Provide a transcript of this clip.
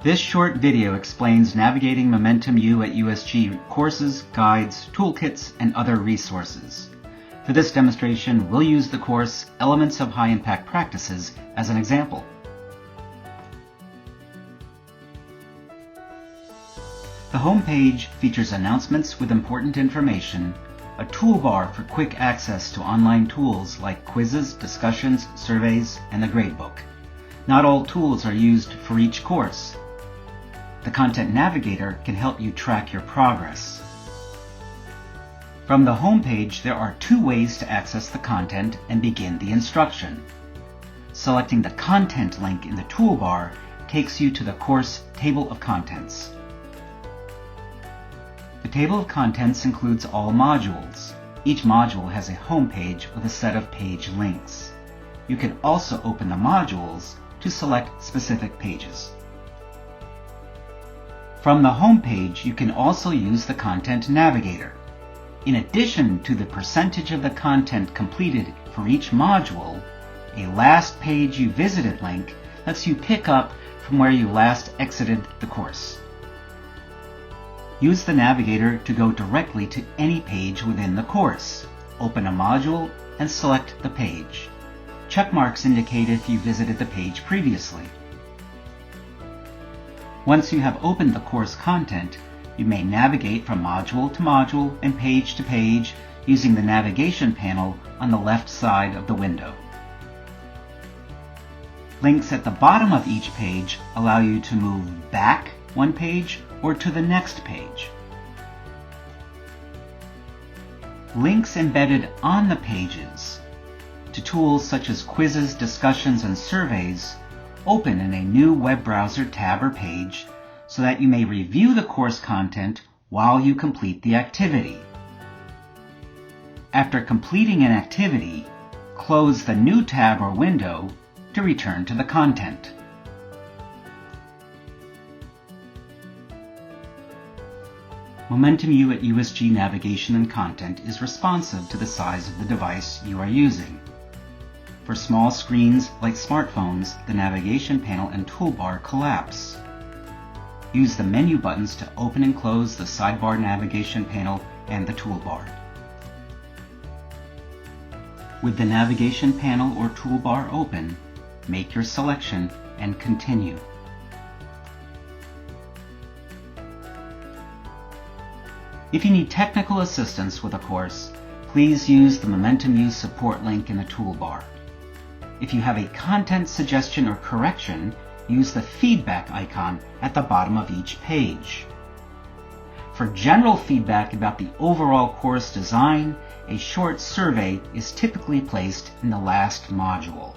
This short video explains navigating Momentum U at USG courses, guides, toolkits, and other resources. For this demonstration, we'll use the course Elements of High Impact Practices as an example. The home page features announcements with important information, a toolbar for quick access to online tools like quizzes, discussions, surveys, and the gradebook. Not all tools are used for each course. The Content Navigator can help you track your progress. From the home page, there are two ways to access the content and begin the instruction. Selecting the Content link in the toolbar takes you to the course Table of Contents. The Table of Contents includes all modules. Each module has a home page with a set of page links. You can also open the modules to select specific pages. From the home page, you can also use the Content Navigator. In addition to the percentage of the content completed for each module, a last page you visited link lets you pick up from where you last exited the course. Use the Navigator to go directly to any page within the course. Open a module and select the page. Check marks indicate if you visited the page previously. Once you have opened the course content, you may navigate from module to module and page to page using the navigation panel on the left side of the window. Links at the bottom of each page allow you to move back one page or to the next page. Links embedded on the pages to tools such as quizzes, discussions, and surveys open in a new web browser tab or page so that you may review the course content while you complete the activity. After completing an activity, close the new tab or window to return to the content. Momentum U at USG Navigation and Content is responsive to the size of the device you are using. For small screens like smartphones, the navigation panel and toolbar collapse. Use the menu buttons to open and close the sidebar navigation panel and the toolbar. With the navigation panel or toolbar open, make your selection and continue. If you need technical assistance with a course, please use the Momentum U support link in the toolbar. If you have a content suggestion or correction, use the feedback icon at the bottom of each page. For general feedback about the overall course design, a short survey is typically placed in the last module.